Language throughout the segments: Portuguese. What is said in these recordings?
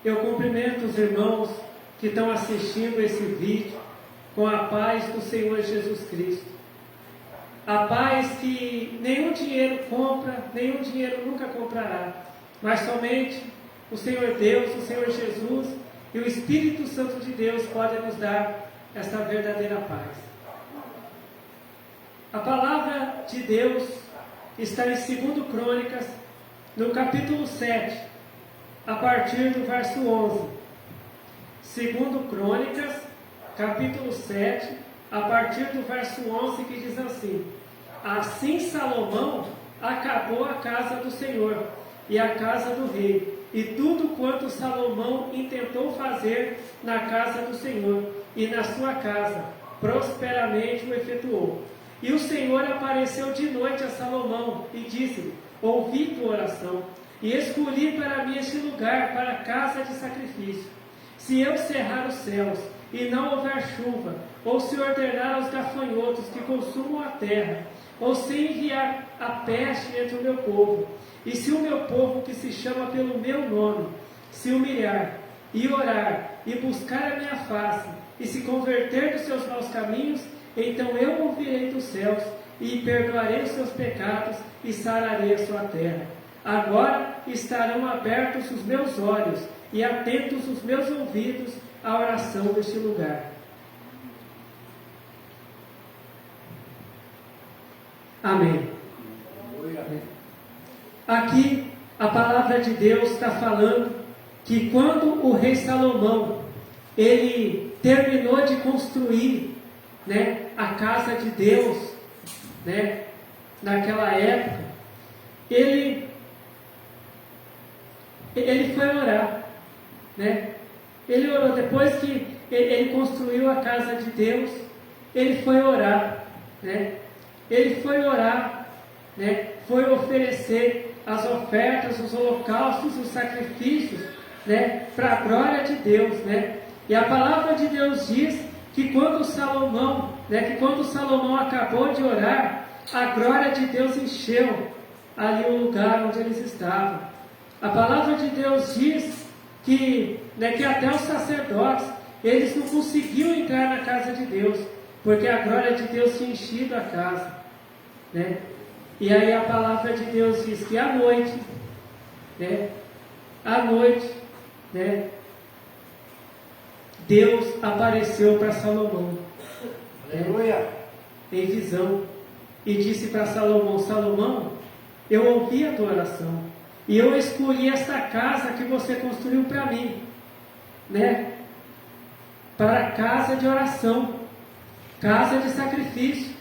Eu cumprimento os irmãos que estão assistindo esse vídeo com a paz do Senhor Jesus Cristo. A paz que nenhum dinheiro compra, nenhum dinheiro nunca comprará, mas somente o Senhor Deus, o Senhor Jesus e o Espírito Santo de Deus podem nos dar essa verdadeira paz. A palavra de Deus está em 2 Crônicas, no capítulo 7, a partir do verso 11. 2 Crônicas, capítulo 7, a partir do verso 11, que diz assim: Assim Salomão acabou a casa do Senhor e a casa do rei, e tudo quanto Salomão intentou fazer na casa do Senhor e na sua casa, prosperamente o efetuou. E o Senhor apareceu de noite a Salomão e disse-lhe: Ouvi tua oração, e escolhi para mim este lugar para a casa de sacrifício. Se eu cerrar os céus e não houver chuva, ou se ordenar aos gafanhotos que consumam a terra, ou se enviar a peste entre o meu povo, e se o meu povo que se chama pelo meu nome se humilhar, e orar, e buscar a minha face, e se converter dos seus maus caminhos, então eu ouvirei dos céus, e perdoarei os seus pecados, e sararei a sua terra. Agora estarão abertos os meus olhos, e atentos os meus ouvidos à oração deste lugar. Amém. Aqui a palavra de Deus está falando que quando o rei Salomão ele terminou de construir, a casa de Deus, naquela época, ele foi orar, Ele orou depois que ele construiu a casa de Deus. Ele foi orar, Ele foi orar, Foi oferecer as ofertas, os holocaustos, os sacrifícios, para a glória de Deus, E a palavra de Deus diz que quando Salomão acabou de orar, a glória de Deus encheu ali o lugar onde eles estavam. A palavra de Deus diz que até os sacerdotes, eles não conseguiam entrar na casa de Deus, porque a glória de Deus tinha enchido a casa, E aí a palavra de Deus diz que à noite, Deus apareceu para Salomão, em visão, e disse para Salomão: Salomão, eu ouvi a tua oração, e eu escolhi esta casa que você construiu para mim, para casa de oração, casa de sacrifício.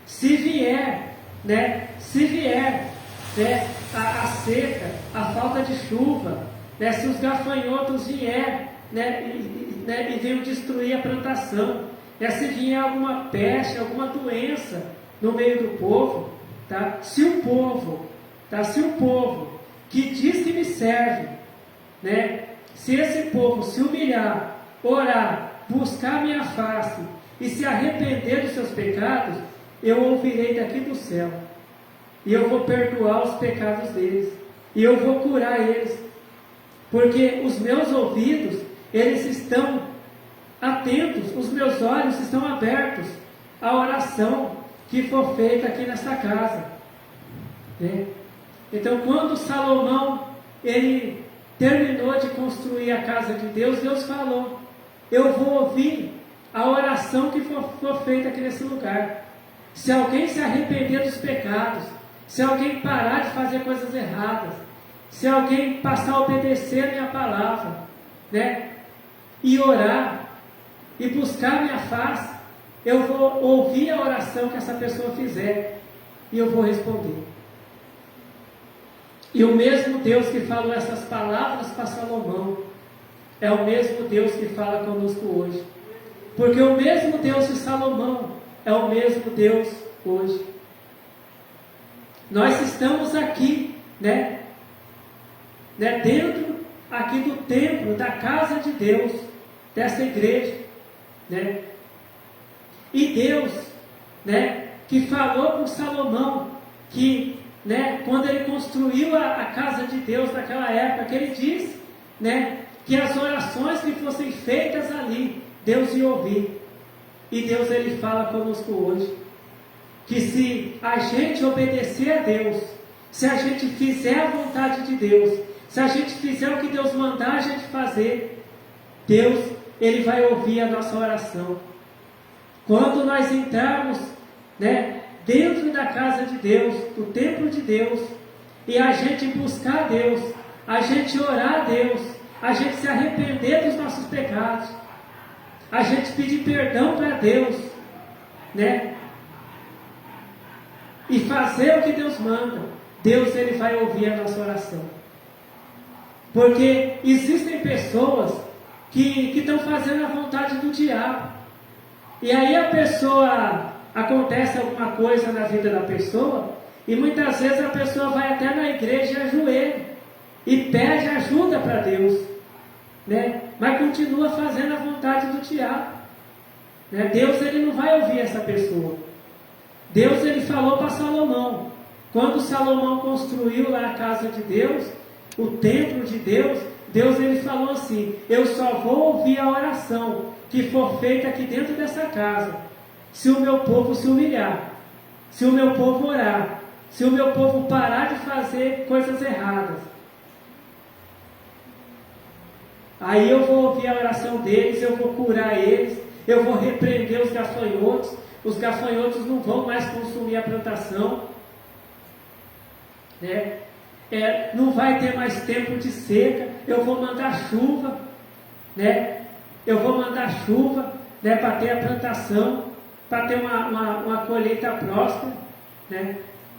Se vier, a seca, a falta de chuva, se os gafanhotos vier, e venham destruir a plantação, se vier alguma peste, alguma doença no meio do povo, se o povo que diz que me serve, se esse povo se humilhar, orar, buscar a minha face e se arrepender dos seus pecados, eu ouvirei daqui do céu, e eu vou perdoar os pecados deles, e eu vou curar eles, porque os meus ouvidos, eles estão atentos, os meus olhos estão abertos à oração que for feita aqui nesta casa, Então, quando Salomão ele terminou de construir a casa de Deus, Deus falou: eu vou ouvir a oração que for feita aqui nesse lugar. Se alguém se arrepender dos pecados, se alguém parar de fazer coisas erradas, se alguém passar a obedecer a minha palavra, e orar, e buscar a minha face, eu vou ouvir a oração que essa pessoa fizer, e eu vou responder. E o mesmo Deus que falou essas palavras para Salomão, é o mesmo Deus que fala conosco hoje. Porque o mesmo Deus de Salomão é o mesmo Deus hoje. Nós estamos aqui, dentro aqui do templo, da casa de Deus, dessa igreja, E Deus, que falou com Salomão, que, quando ele construiu a casa de Deus naquela época, que ele disse, né, que as orações que fossem feitas ali, Deus ia ouvir. E Deus, Ele fala conosco hoje, que se a gente obedecer a Deus, se a gente fizer a vontade de Deus, se a gente fizer o que Deus mandar a gente fazer, Deus, Ele vai ouvir a nossa oração. Quando nós entrarmos, né, dentro da casa de Deus, do templo de Deus, e a gente buscar a Deus, a gente orar a Deus, a gente se arrepender dos nossos pecados, a gente pedir perdão para Deus, né, e fazer o que Deus manda, Deus, Ele vai ouvir a nossa oração. Porque existem pessoas que estão fazendo a vontade do diabo, e aí a pessoa, acontece alguma coisa na vida da pessoa, e muitas vezes a pessoa vai até na igreja e ajoelha, e pede ajuda para Deus, né? Mas continua fazendo a vontade do diabo, né? Deus, Ele não vai ouvir essa pessoa. Deus, Ele falou para Salomão, quando Salomão construiu lá a casa de Deus, o templo de Deus, Deus, Ele falou assim: eu só vou ouvir a oração que for feita aqui dentro dessa casa, se o meu povo se humilhar, se o meu povo orar, se o meu povo parar de fazer coisas erradas. Aí eu vou ouvir a oração deles, eu vou curar eles, eu vou repreender os gafanhotos não vão mais consumir a plantação, né? Não vai ter mais tempo de seca, eu vou mandar chuva, né? Eu vou mandar chuva, né, para ter a plantação, para ter uma colheita próspera, né?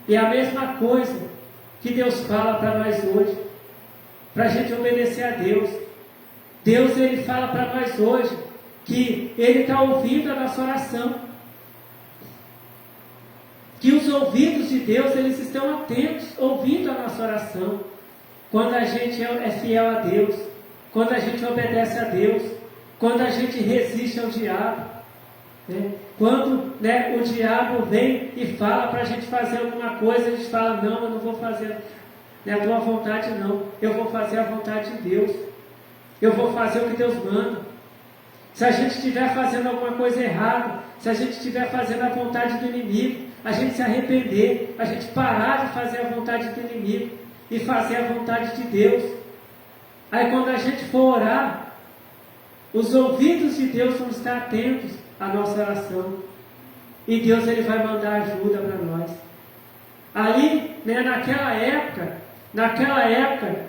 E a mesma coisa que Deus fala para nós hoje, para a gente obedecer a Deus. Deus, Ele fala para nós hoje que Ele está ouvindo a nossa oração, que os ouvidos de Deus, eles estão atentos, ouvindo a nossa oração, quando a gente é fiel a Deus, quando a gente obedece a Deus, quando a gente resiste ao diabo, né? Quando, né, o diabo vem e fala para a gente fazer alguma coisa, a gente fala: não, eu não vou fazer, né, a tua vontade não, eu vou fazer a vontade de Deus, eu vou fazer o que Deus manda. Se a gente estiver fazendo alguma coisa errada, se a gente estiver fazendo a vontade do inimigo, a gente se arrepender, a gente parar de fazer a vontade do inimigo e fazer a vontade de Deus. Aí quando a gente for orar, os ouvidos de Deus vão estar atentos à nossa oração, e Deus, Ele vai mandar ajuda para nós. Ali, né, naquela época,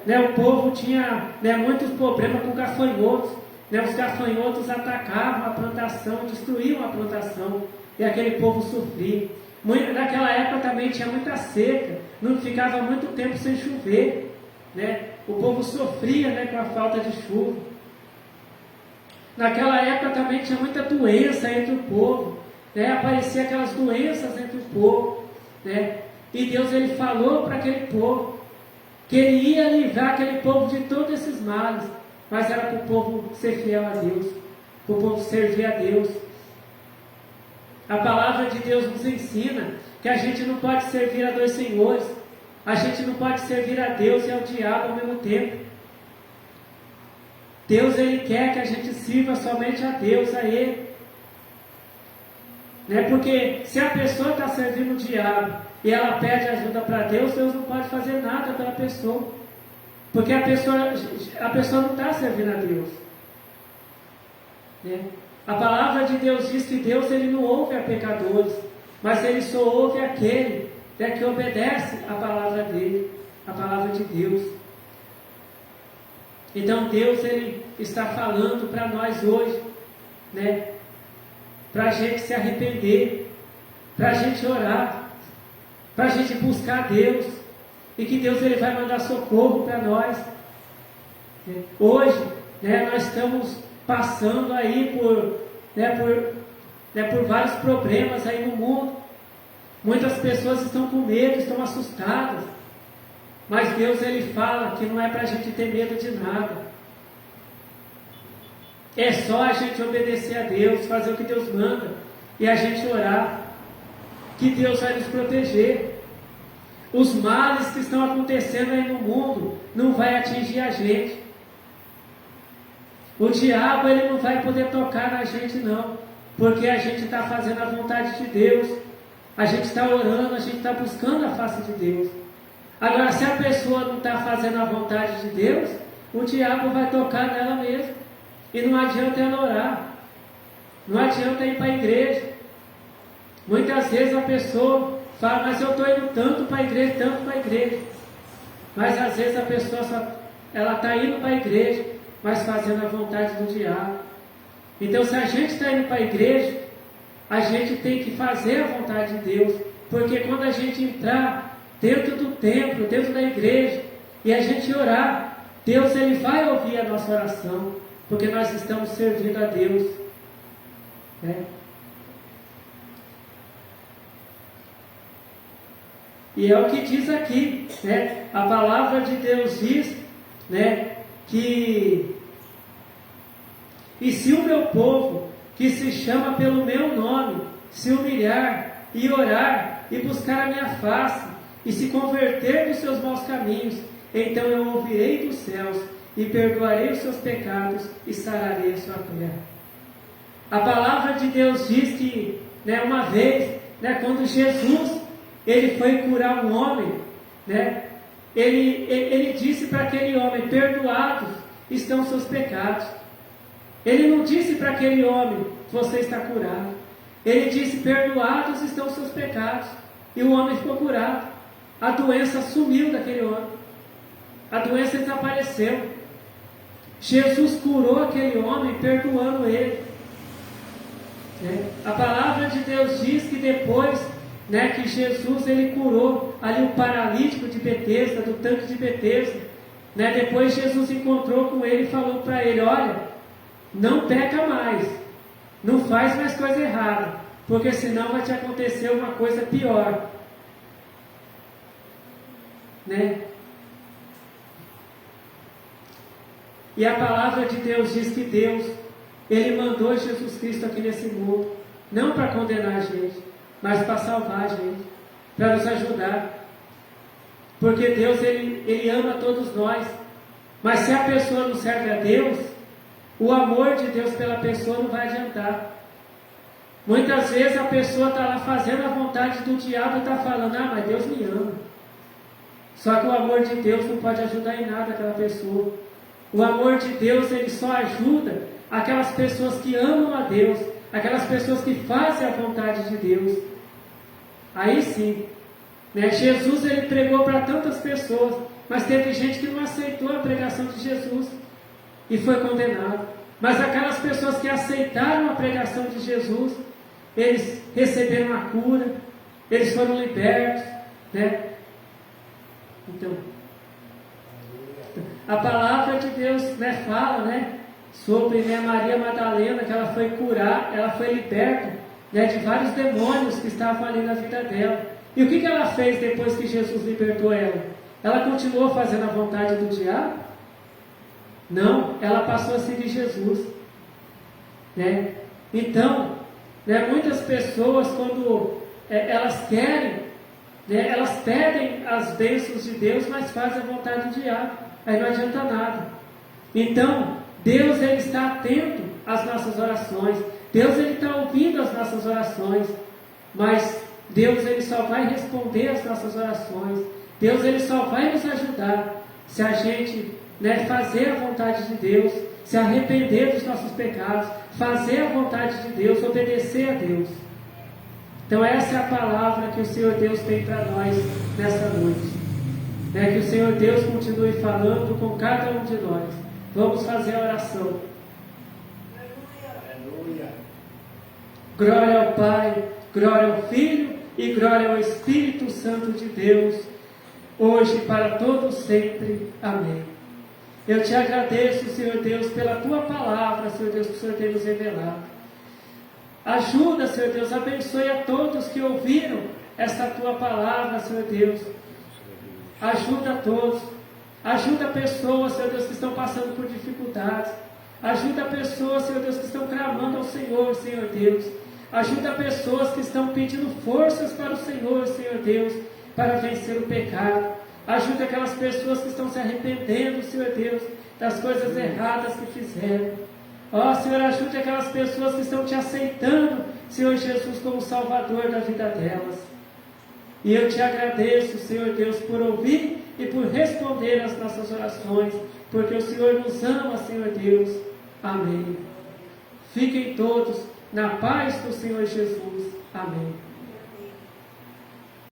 né, o povo tinha, né, muitos problemas com gafanhotos, né? Os gafanhotos atacavam a plantação, destruíam a plantação, e aquele povo sofria. Naquela época também tinha muita seca, não ficava muito tempo sem chover, né? O povo sofria, né, com a falta de chuva. Naquela época também tinha muita doença entre o povo, né? Apareciam aquelas doenças entre o povo, né? E Deus, Ele falou para aquele povo que Ele ia livrar aquele povo de todos esses males, mas era para o povo ser fiel a Deus, para o povo servir a Deus. A palavra de Deus nos ensina que a gente não pode servir a dois senhores, a gente não pode servir a Deus e ao diabo ao mesmo tempo. Deus, Ele quer que a gente sirva somente a Deus, a Ele, né? Porque se a pessoa está servindo o diabo e ela pede ajuda para Deus, Deus não pode fazer nada pela pessoa, porque a pessoa não está servindo a Deus, né? A palavra de Deus diz que Deus, Ele não ouve a pecadores, mas Ele só ouve aquele, né, que obedece a palavra dEle, a palavra de Deus. Então Deus, Ele está falando para nós hoje, né, para a gente se arrepender, para a gente orar, para a gente buscar Deus, e que Deus, Ele vai mandar socorro para nós. Hoje, né, nós estamos passando aí por vários problemas aí no mundo. Muitas pessoas estão com medo, estão assustadas, mas Deus, Ele fala que não é para a gente ter medo de nada, é só a gente obedecer a Deus, fazer o que Deus manda, e a gente orar, que Deus vai nos proteger. Os males que estão acontecendo aí no mundo não vai atingir a gente, O diabo ele não vai poder tocar na gente não, porque a gente está fazendo a vontade de Deus, a gente está orando, a gente está buscando a face de Deus. Agora, se a pessoa não está fazendo a vontade de Deus, o diabo vai tocar nela mesmo. E não adianta ela orar, não adianta ir para a igreja. Muitas vezes a pessoa fala, mas eu estou indo tanto para a igreja, tanto para a igreja. Mas às vezes a pessoa ela está indo para a igreja, mas fazendo a vontade do diabo. Então, se a gente está indo para a igreja, a gente tem que fazer a vontade de Deus. Porque quando a gente entrar dentro do templo, dentro da igreja, e a gente orar, Deus ele vai ouvir a nossa oração, porque nós estamos servindo a Deus. Né? E é o que diz aqui, né? A palavra de Deus diz, né, que e se o meu povo, que se chama pelo meu nome, se humilhar e orar e buscar a minha face e se converter dos seus maus caminhos, então eu ouvirei dos céus e perdoarei os seus pecados e sararei a sua terra. A palavra de Deus diz que, né, uma vez, né, quando Jesus ele foi curar um homem, né, ele disse para aquele homem, perdoados estão seus pecados. Ele não disse para aquele homem, você está curado. Ele disse, perdoados estão seus pecados. E o homem ficou curado. A doença sumiu daquele homem. A doença desapareceu. Jesus curou aquele homem, perdoando ele. A palavra de Deus diz que depois, né, que Jesus ele curou ali o paralítico de Betesda, do tanque de Betesda, né, depois Jesus encontrou com ele e falou para ele, olha, não peca mais, não faz mais coisa errada, porque senão vai te acontecer uma coisa pior. Né? E a palavra de Deus diz que Deus, ele mandou Jesus Cristo aqui nesse mundo, não para condenar a gente, mas para salvar a gente, para nos ajudar. Porque Deus, ele ama todos nós. Mas se a pessoa não serve a Deus, o amor de Deus pela pessoa não vai adiantar. Muitas vezes a pessoa está lá fazendo a vontade do diabo e está falando, ah, mas Deus me ama. Só que o amor de Deus não pode ajudar em nada aquela pessoa. O amor de Deus, ele só ajuda aquelas pessoas que amam a Deus, aquelas pessoas que fazem a vontade de Deus. Aí sim, né? Jesus ele pregou para tantas pessoas, mas teve gente que não aceitou a pregação de Jesus e foi condenado. Mas aquelas pessoas que aceitaram a pregação de Jesus, eles receberam a cura, eles foram libertos, né? Então, a palavra de Deus, né, fala, né, sobre, né, Maria Madalena, que ela foi curar, ela foi liberta, né, de vários demônios que estavam ali na vida dela. E o que ela fez depois que Jesus libertou ela? Ela continuou fazendo a vontade do diabo? Não, ela passou a seguir Jesus. Né? Então, né, muitas pessoas, quando elas querem, né, elas pedem as bênçãos de Deus, mas fazem a vontade do diabo. Aí não adianta nada. Então, Deus ele está atento às nossas orações. Deus ele está ouvindo as nossas orações. Mas Deus ele só vai responder às nossas orações. Deus ele só vai nos ajudar se a gente, né, fazer a vontade de Deus, se arrepender dos nossos pecados, fazer a vontade de Deus, obedecer a Deus. Então essa é a palavra que o Senhor Deus tem para nós nessa noite. Que o Senhor Deus continue falando com cada um de nós. Vamos fazer a oração. Aleluia. Glória ao Pai, glória ao Filho e glória ao Espírito Santo de Deus, hoje e para todos sempre. Amém. Eu te agradeço, Senhor Deus, pela Tua palavra, Senhor Deus, que o Senhor tem nos revelado. Ajuda, Senhor Deus, abençoe a todos que ouviram essa Tua palavra, Senhor Deus. Ajuda a todos. Ajuda pessoas, Senhor Deus, que estão passando por dificuldades. Ajuda pessoas, Senhor Deus, que estão clamando ao Senhor, Senhor Deus. Ajuda pessoas que estão pedindo forças para o Senhor, Senhor Deus, para vencer o pecado. Ajuda aquelas pessoas que estão se arrependendo, Senhor Deus, das coisas erradas que fizeram. Ó, Senhor, ajude aquelas pessoas que estão te aceitando, Senhor Jesus, como Salvador da vida delas. E eu te agradeço, Senhor Deus, por ouvir e por responder às nossas orações, porque o Senhor nos ama, Senhor Deus. Amém. Fiquem todos na paz do Senhor Jesus. Amém.